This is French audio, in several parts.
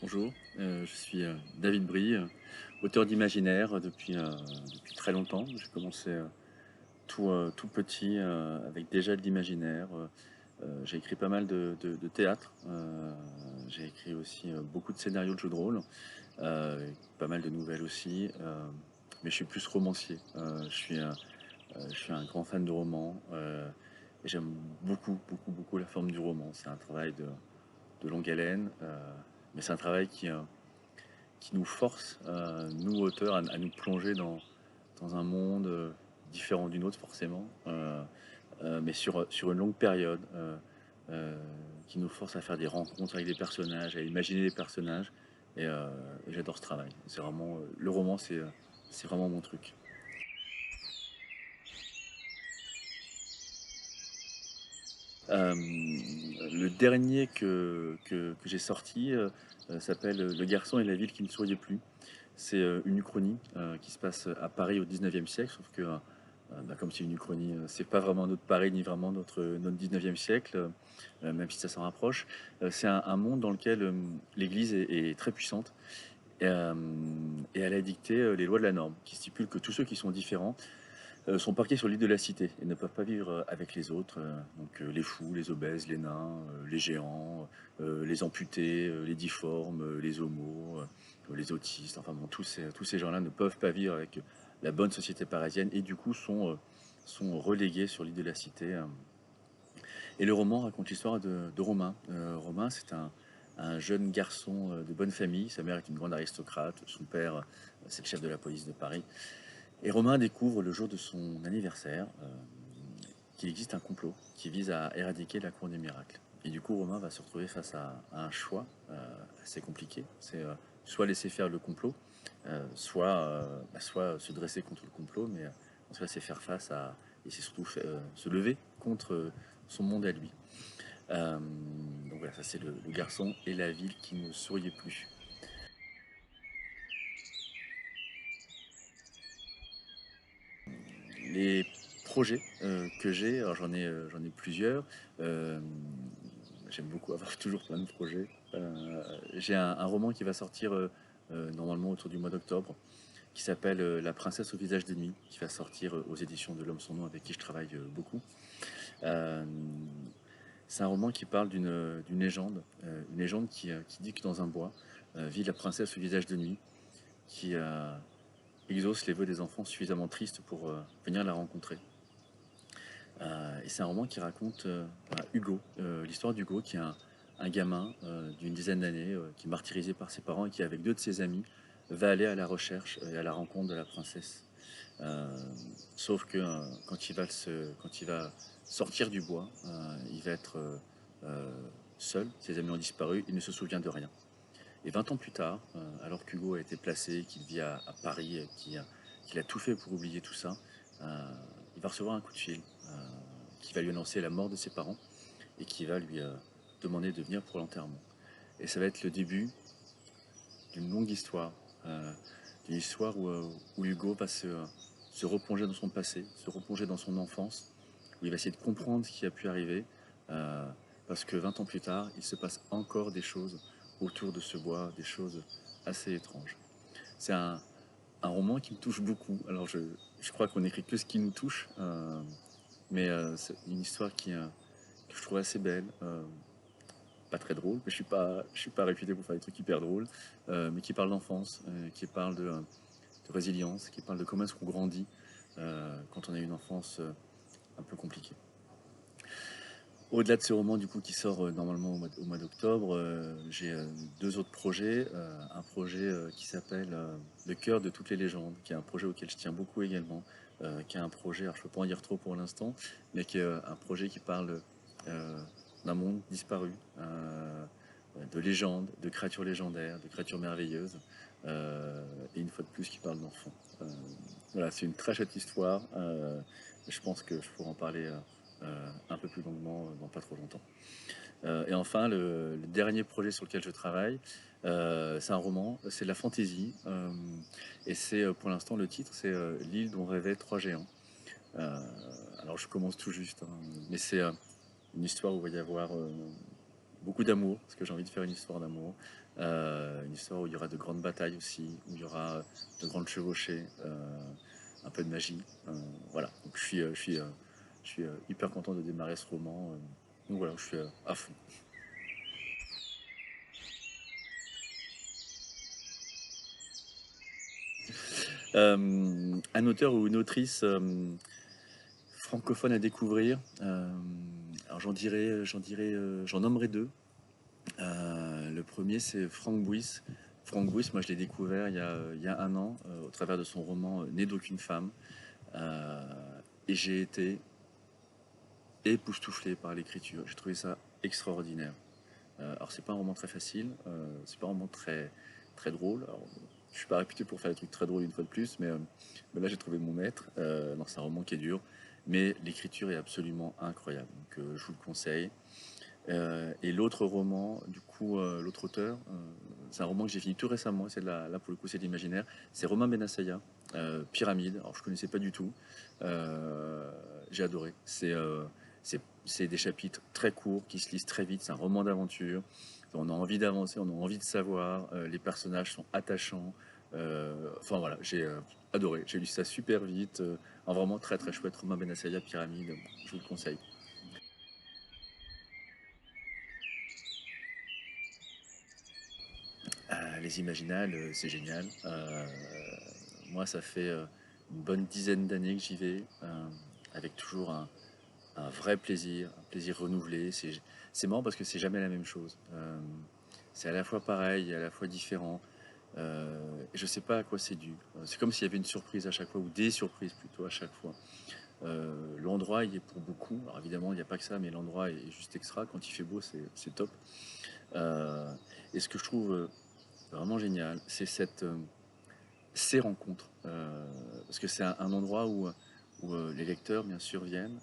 Bonjour, je suis David Brie, auteur d'imaginaire depuis très longtemps. J'ai commencé tout petit avec déjà de l'imaginaire. J'ai écrit pas mal de théâtre. J'ai écrit aussi beaucoup de scénarios de jeux de rôle, pas mal de nouvelles aussi. Mais je suis plus romancier. Je suis un grand fan de romans et j'aime beaucoup la forme du roman. C'est un travail de longue haleine, mais c'est un travail qui nous force, nous auteurs, à nous plonger dans un monde différent du nôtre forcément, mais sur une longue période, euh, qui nous force à faire des rencontres avec des personnages, à imaginer des personnages, et j'adore ce travail. C'est vraiment, le roman, c'est vraiment mon truc. Le dernier que j'ai sorti s'appelle Le garçon et la ville qui ne souriait plus. C'est une uchronie qui se passe à Paris au 19e siècle, sauf que, comme c'est une uchronie, c'est pas vraiment notre Paris ni vraiment notre 19e siècle, même si ça s'en rapproche. C'est un monde dans lequel l'Église est très puissante et elle a dicté les lois de la norme, qui stipulent que tous ceux qui sont différents sont parqués sur l'île de la cité et ne peuvent pas vivre avec les autres. Donc les fous, les obèses, les nains, les géants, les amputés, les difformes, les homos, les autistes, enfin bon, tous ces gens-là ne peuvent pas vivre avec la bonne société parisienne et du coup sont relégués sur l'île de la cité. Et le roman raconte l'histoire de Romain. Romain, c'est un jeune garçon de bonne famille. Sa mère est une grande aristocrate, son père, c'est le chef de la police de Paris. Et Romain découvre le jour de son anniversaire qu'il existe un complot qui vise à éradiquer la cour des miracles. Et du coup, Romain va se retrouver face à un choix assez compliqué. C'est soit laisser faire le complot, soit se dresser contre le complot, mais en tout cas, c'est faire face à, et c'est surtout se lever contre son monde à lui. Euh, donc voilà, ça c'est le garçon et la ville qui ne souriait plus. Les projets que j'ai, alors j'en ai plusieurs. Euh, J'aime beaucoup avoir toujours plein de projets. J'ai un roman qui va sortir normalement autour du mois d'octobre, qui s'appelle La princesse au visage de nuit, qui va sortir aux éditions de l'Homme sans nom, avec qui je travaille beaucoup. Euh, c'est un roman qui parle une légende qui dit que dans un bois vit la princesse au visage de nuit, qui exauce les vœux des enfants suffisamment tristes pour venir la rencontrer. Et c'est un roman qui raconte Hugo, l'histoire d'Hugo, qui est un gamin d'une dizaine d'années, qui est martyrisé par ses parents et qui, avec deux de ses amis, va aller à la recherche et à la rencontre de la princesse. Euh, Sauf que quand il va sortir du bois, il va être euh, seul, ses amis ont disparu, il ne se souvient de rien. Et 20 ans plus tard, alors qu'Hugo a été placé, qu'il vit à Paris, qu'il a tout fait pour oublier tout ça, il va recevoir un coup de fil qui va lui annoncer la mort de ses parents et qui va lui demander de venir pour l'enterrement. Et ça va être le début d'une longue histoire, euh, d'une histoire où Hugo va se replonger dans son passé, se replonger dans son enfance, où il va essayer de comprendre ce qui a pu arriver, euh, parce que 20 ans plus tard, il se passe encore des choses autour de ce bois, des choses assez étranges. C'est un roman qui me touche beaucoup. Alors je crois qu'on écrit que ce qui nous touche, mais c'est une histoire que je trouve assez belle, pas très drôle, mais je suis pas réputé pour faire des trucs hyper drôles, mais qui parle d'enfance, qui parle de résilience, qui parle de comment est-ce qu'on grandit quand on a une enfance un peu compliquée. Au-delà de ce roman du coup qui sort normalement au mois d'octobre, j'ai deux autres projets. Un projet qui s'appelle Le cœur de toutes les légendes, qui est un projet auquel je tiens beaucoup également, qui est un projet, alors je peux pas en dire trop pour l'instant, mais qui est un projet qui parle euh, d'un monde disparu, de légendes, de créatures légendaires, de créatures merveilleuses, et une fois de plus qui parle d'enfants. Euh, voilà, c'est une très chouette histoire. Je pense que je pourrais en parler un peu plus longuement dans pas trop longtemps. Et enfin, le dernier projet sur lequel je travaille, c'est un roman, c'est de la fantaisie, et c'est pour l'instant le titre, c'est L'île dont rêvaient trois géants. Euh, alors je commence tout juste, hein, mais c'est une histoire où il va y avoir beaucoup d'amour, parce que j'ai envie de faire une histoire d'amour, une histoire où il y aura de grandes batailles aussi, où il y aura de grandes chevauchées, un peu de magie. Voilà, donc je suis hyper content de démarrer ce roman. Donc voilà, je suis à fond. Un auteur ou une autrice francophone à découvrir. Alors j'en nommerai deux. Le premier, c'est Franck Bouys. Franck Bouys, moi je l'ai découvert il y a un an au travers de son roman Né d'aucune femme. Euh, et j'ai été époustouflé par l'écriture. J'ai trouvé ça extraordinaire. Alors c'est pas un roman très facile, c'est pas un roman très drôle. Alors, je suis pas réputé pour faire des trucs très drôles une fois de plus, mais là j'ai trouvé mon maître. Non, c'est un roman qui est dur, mais l'écriture est absolument incroyable. Donc je vous le conseille. Et l'autre roman, du coup, l'autre auteur, c'est un roman que j'ai fini tout récemment. Là pour le coup c'est de l'imaginaire. C'est Romain Benassaya, Pyramide. Alors je connaissais pas du tout. J'ai adoré. C'est des chapitres très courts qui se lisent très vite. C'est un roman d'aventure. On a envie d'avancer, on a envie de savoir. Les personnages sont attachants. Enfin voilà, j'ai adoré. J'ai lu ça super vite. Un vraiment très chouette. Romain Benassaya, Pyramide. Je vous le conseille. Les Imaginales, c'est génial. Moi, ça fait une bonne dizaine d'années que j'y vais, avec toujours un vrai plaisir, un plaisir renouvelé. C'est marrant parce que c'est jamais la même chose. C'est à la fois pareil et à la fois différent. Et je sais pas à quoi c'est dû. C'est comme s'il y avait une surprise à chaque fois, ou des surprises plutôt à chaque fois. L'endroit y est pour beaucoup. Alors évidemment, il n'y a pas que ça, mais l'endroit est juste extra. Quand il fait beau, c'est top. Euh, et ce que je trouve vraiment génial, c'est ces rencontres. Parce que c'est un endroit où les lecteurs, bien sûr, viennent,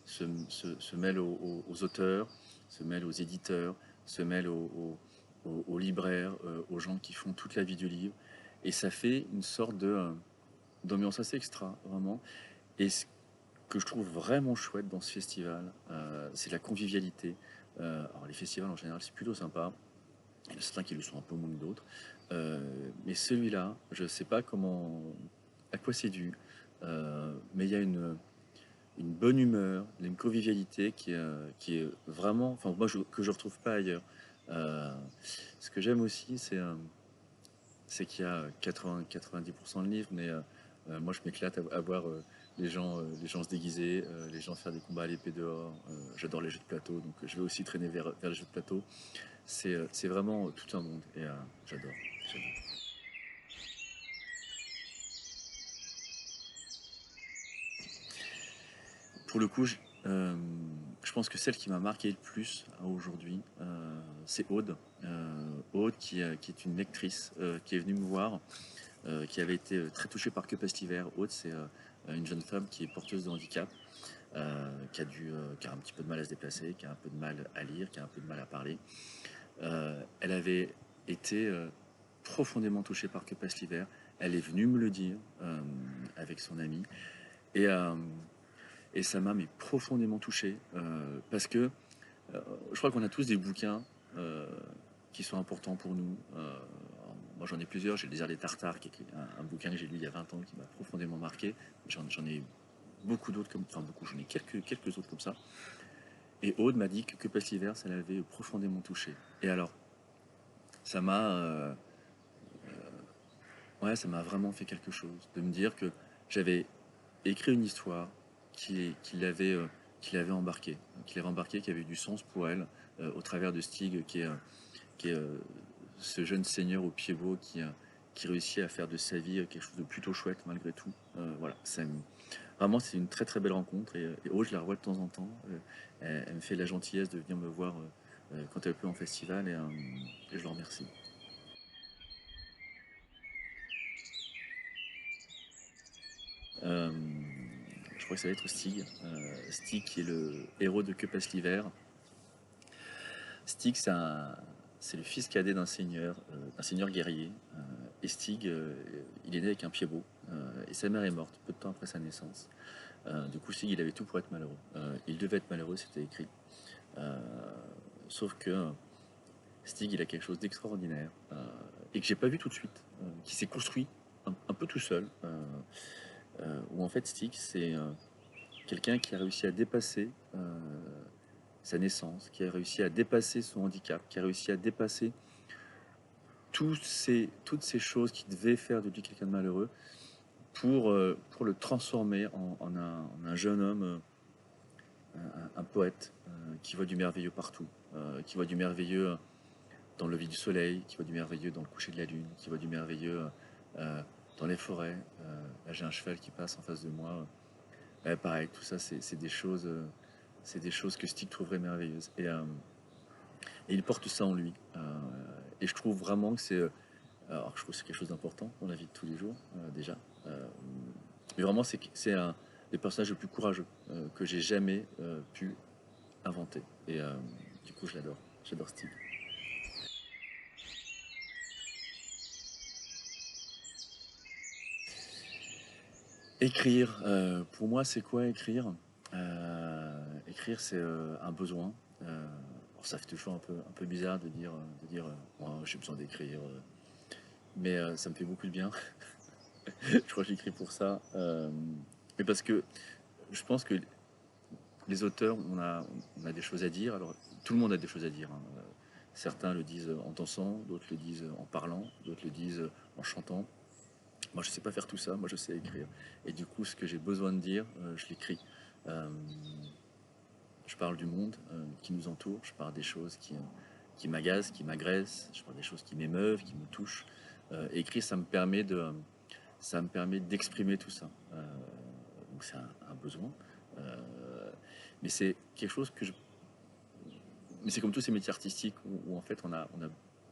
se mêlent aux auteurs, se mêlent aux éditeurs, se mêlent aux libraires, aux gens qui font toute la vie du livre. Et ça fait une sorte d'ambiance assez extra, vraiment. Et ce que je trouve vraiment chouette dans ce festival, c'est la convivialité. Alors les festivals en général, c'est plutôt sympa. Il y en a certains qui le sont un peu moins que d'autres. Mais celui-là, je ne sais pas à quoi c'est dû, mais il y a une bonne humeur, une convivialité qui est vraiment, enfin moi que je retrouve pas ailleurs. Euh, Ce que j'aime aussi, c'est qu'il y a 80-90% de livres, mais moi je m'éclate à voir les gens se déguiser, les gens faire des combats à l'épée dehors. J'adore les jeux de plateau, donc je vais aussi traîner vers les jeux de plateau. C'est vraiment tout un monde et j'adore. J'adore. Pour le coup, je pense que celle qui m'a marqué le plus aujourd'hui, c'est Aude. Aude qui est une lectrice qui est venue me voir, qui avait été très touchée par Que passe l'hiver. Aude, c'est une jeune femme qui est porteuse de handicap, qui a un petit peu de mal à se déplacer, qui a un peu de mal à lire, qui a un peu de mal à parler. Elle avait été profondément touchée par Que passe l'hiver. Elle est venue me le dire avec son ami. Et, euh, et ça m'a mais profondément touché parce que je crois qu'on a tous des bouquins euh, qui sont importants pour nous. Moi j'en ai plusieurs, j'ai Le désert des Tartares, qui est un bouquin que j'ai lu il y a 20 ans qui m'a profondément marqué. J'en ai beaucoup d'autres, enfin beaucoup, j'en ai quelques autres comme ça. Et Aude m'a dit que passe l'hiver, ça l'avait profondément touché. Et alors, ça m'a ouais, ça m'a vraiment fait quelque chose de me dire que j'avais écrit une histoire qui l'avait embarqué, qui avait du sens pour elle, au travers de Stig, qui est ce jeune seigneur au pied beau qui réussit à faire de sa vie quelque chose de plutôt chouette malgré tout. Voilà, vraiment c'est une très belle rencontre et oh, je la revois de temps en temps. Elle me fait la gentillesse de venir me voir quand elle peut en festival et je le remercie. Euh, je crois que ça va être Stig. Stig qui est le héros de Que passe l'hiver. Stig, c'est le fils cadet d'un seigneur guerrier. Et Stig, il est né avec un pied beau. Et sa mère est morte peu de temps après sa naissance. Du coup, Stig, il avait tout pour être malheureux. Il devait être malheureux, c'était écrit. Euh, sauf que Stig, il a quelque chose d'extraordinaire et que j'ai pas vu tout de suite, qui s'est construit un peu tout seul. Où en fait Stig, c'est quelqu'un qui a réussi à dépasser sa naissance, qui a réussi à dépasser son handicap, qui a réussi à dépasser toutes ces choses qui devaient faire de lui quelqu'un de malheureux pour le transformer en un jeune homme, un poète qui voit du merveilleux partout, qui voit du merveilleux dans le lever du soleil, qui voit du merveilleux dans le coucher de la lune, qui voit du merveilleux euh, dans les forêts. Là, j'ai un cheval qui passe en face de moi. Pareil, tout ça, c'est des choses que Stig trouverait merveilleuses. Et il porte ça en lui. Et je trouve vraiment que alors, je trouve que c'est quelque chose d'important dans la vie de tous les jours, déjà. Mais vraiment, c'est un des personnages les plus courageux que j'ai jamais pu inventer. Et du coup, je l'adore. J'adore Stig. Écrire, pour moi, c'est quoi écrire? Écrire, c'est un besoin. Alors, ça fait toujours un peu bizarre de dire moi, j'ai besoin d'écrire, mais ça me fait beaucoup de bien. Je crois que j'écris pour ça. Mais parce que je pense que les auteurs, on a des choses à dire. Alors, tout le monde a des choses à dire, hein. Certains le disent en dansant, d'autres le disent en parlant, d'autres le disent en chantant. Moi, je sais pas faire tout ça, moi, je sais écrire. Et du coup, ce que j'ai besoin de dire, je l'écris. Euh, je parle du monde qui nous entoure, je parle des choses qui m'agacent, qui m'agressent, je parle des choses qui m'émeuvent, qui me touchent. Écrire, ça me permet d'exprimer tout ça. Donc c'est un besoin. Euh, mais c'est quelque chose que je... Mais c'est comme tous ces métiers artistiques où en fait on a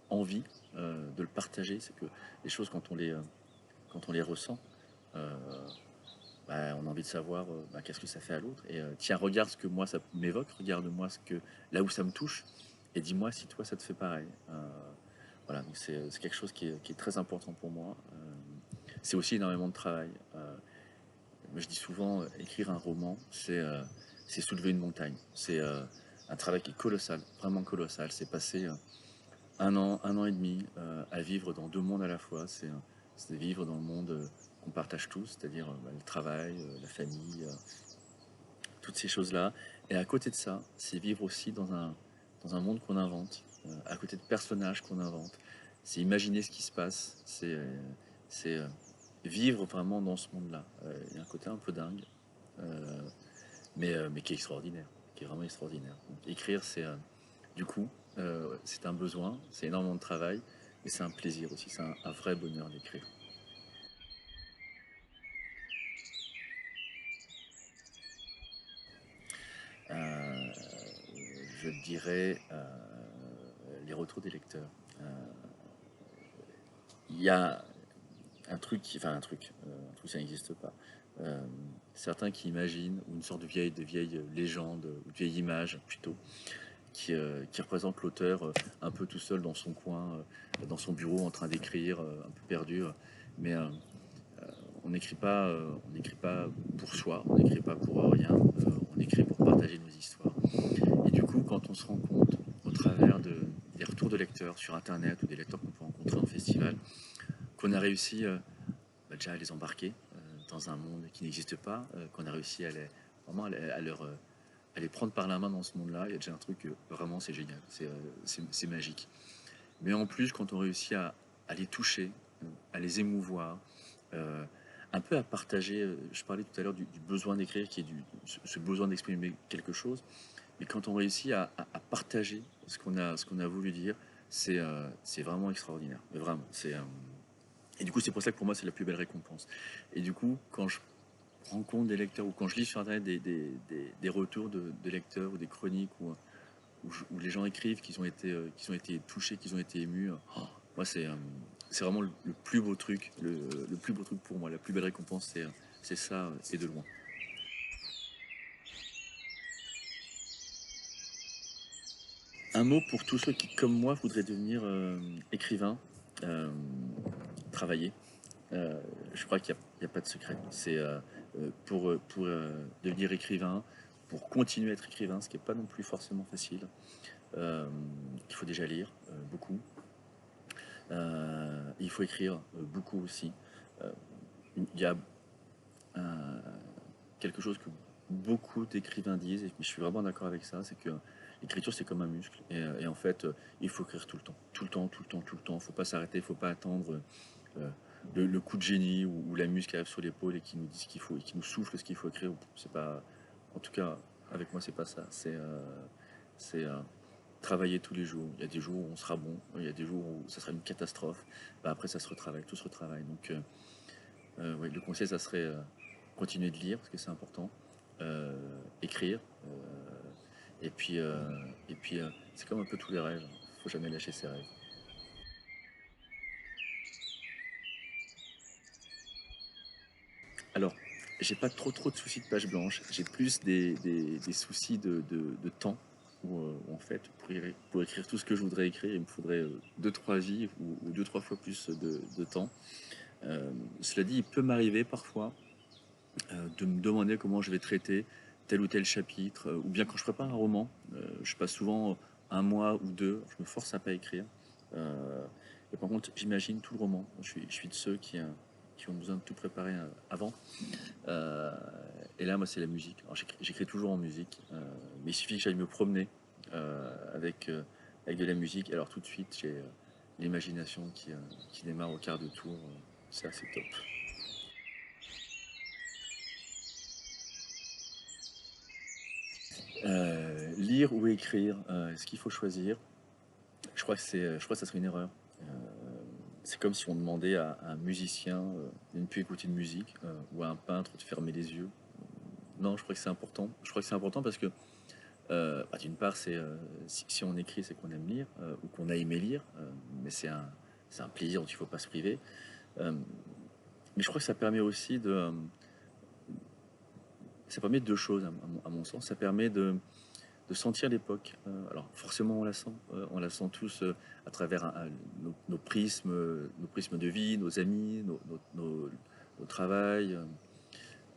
envie de le partager. C'est que les choses, quand on les ressent, euh, bah, on a envie de savoir bah, qu'est-ce que ça fait à l'autre. Et tiens, regarde ce que moi ça m'évoque, regarde-moi là où ça me touche, et dis-moi si toi ça te fait pareil. Voilà, donc c'est quelque chose qui est très important pour moi. C'est aussi énormément de travail. Je dis souvent, écrire un roman, c'est soulever une montagne. C'est un travail qui est colossal, vraiment colossal. C'est passer un an et demi à vivre dans deux mondes à la fois. C'est vivre dans le monde qu'on partage tous, c'est-à-dire bah, le travail, la famille, toutes ces choses-là. Et à côté de ça, c'est vivre aussi dans un monde qu'on invente, à côté de personnages qu'on invente. C'est imaginer ce qui se passe, c'est vivre vraiment dans ce monde-là. Il y a un côté un peu dingue, euh, mais qui est extraordinaire, qui est vraiment extraordinaire. Donc, écrire, du coup, c'est un besoin, c'est énormément de travail, mais c'est un plaisir aussi, c'est un vrai bonheur d'écrire. Euh, je dirais les retours des lecteurs. Il y a un truc ça n'existe pas. Euh, Certains qui imaginent une sorte de vieille légende, ou de vieille image plutôt, qui représente l'auteur un peu tout seul dans son coin, dans son bureau en train d'écrire, un peu perdu. Mais on n'écrit pas pour soi, on n'écrit pas pour rien, on écrit pour partager nos histoires. Et du coup, quand on se rend compte au travers des retours de lecteurs sur Internet ou des lecteurs qu'on peut rencontrer en festival, qu'on a réussi bah, déjà à les embarquer dans un monde qui n'existe pas, qu'on a réussi vraiment à les prendre par la main dans ce monde-là, il y a déjà un truc, vraiment c'est génial, c'est magique. Mais en plus, quand on réussit à les toucher, à les émouvoir, euh, un peu à partager, je parlais tout à l'heure du besoin d'écrire, qui est ce besoin d'exprimer quelque chose, mais quand on réussit à partager ce qu'on a voulu dire, c'est vraiment extraordinaire. Mais vraiment, et du coup, c'est pour ça que pour moi, c'est la plus belle récompense. Et du coup, quand je rencontre des lecteurs ou quand je lis sur Internet des retours de lecteurs ou des chroniques où les gens écrivent qu'ils ont été touchés, qu'ils ont été émus, moi, c'est vraiment le plus beau truc, le plus beau truc pour moi. La plus belle récompense, c'est ça, et de loin. Un mot pour tous ceux qui, comme moi, voudraient devenir écrivain, euh, travailler. Euh, je crois qu'il n'y a pas de secret. C'est pour devenir écrivain, pour continuer à être écrivain, ce qui n'est pas non plus forcément facile. il faut déjà lire beaucoup. Il faut écrire beaucoup aussi. Euh, il y a un- quelque chose que beaucoup d'écrivains disent, et je suis vraiment d'accord avec ça, c'est que l'écriture c'est comme un muscle, et en fait il faut écrire tout le temps, tout le temps, tout le temps, tout le temps. Il ne faut pas s'arrêter, il ne faut pas attendre euh, le coup de génie ou la muse qui arrive sur l'épaule et qui nous dit ce qu'il faut, et qui nous souffle ce qu'il faut écrire. C'est pas, en tout cas avec moi c'est pas ça. C'est travailler tous les jours. Il y a des jours où on sera bon, il y a des jours où ça sera une catastrophe. Bah, après ça se retravaille, tout se retravaille. Donc ouais, le conseil, ça serait continuer de lire, parce que c'est important, écrire, et puis, c'est comme un peu tous les rêves, il faut jamais lâcher ses rêves. Alors, j'ai pas trop de soucis de page blanche, j'ai plus des soucis de temps, où, en fait, pour écrire tout ce que je voudrais écrire, il me faudrait 2-3 vies ou 2-3 fois plus de temps. Cela dit, il peut m'arriver parfois de me demander comment je vais traiter tel ou tel chapitre, ou bien quand je prépare un roman, je passe souvent un mois ou deux, je me force à pas écrire. Euh, et par contre, j'imagine tout le roman. Je suis de ceux qui ont besoin de tout préparer avant. Euh, et là, moi, c'est la musique. Alors, j'écris toujours en musique, mais il suffit que j'aille me promener avec de la musique. Alors tout de suite, j'ai l'imagination qui démarre au quart de tour. C'est assez top. Lire ou écrire, est-ce qu'il faut choisir? Je crois que ça serait une erreur. Euh, c'est comme si on demandait à un musicien de ne plus écouter de musique, ou à un peintre de fermer les yeux. Non, je crois que c'est important. Je crois que c'est important parce que, bah, d'une part, si on écrit, c'est qu'on aime lire, ou qu'on a aimé lire, mais c'est un plaisir dont il ne faut pas se priver. Euh, mais je crois que ça permet aussi ça permet deux choses à mon sens. Ça permet de sentir l'époque. Alors forcément on la sent tous à travers nos prismes de vie, nos amis, nos travails.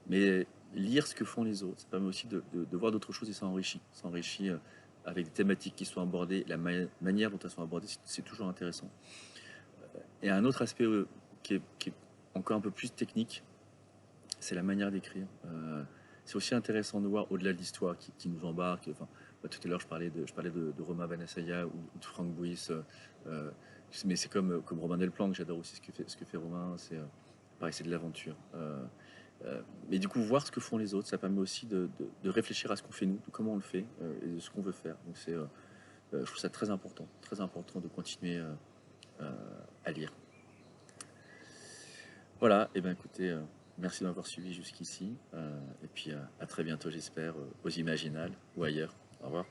Mais lire ce que font les autres, ça permet aussi de voir d'autres choses, et ça enrichit avec des thématiques qui sont abordées, manière dont elles sont abordées, c'est toujours intéressant. Et un autre aspect qui est encore un peu plus technique, c'est la manière d'écrire. C'est aussi intéressant de voir au-delà de l'histoire qui nous embarque. Enfin, bah, tout à l'heure, je parlais de Romain Benessaya ou de Frank Buis. Euh, mais c'est comme Romain Delplanque, j'adore aussi ce que fait Romain. Pareil, c'est de l'aventure. Mais du coup, voir ce que font les autres, ça permet aussi de réfléchir à ce qu'on fait nous, de comment on le fait, et de ce qu'on veut faire. Donc je trouve ça très important de continuer euh, à lire. Voilà, et bien écoutez, merci de m'avoir suivi jusqu'ici. Et puis à très bientôt, j'espère, aux Imaginales ou ailleurs. Au revoir.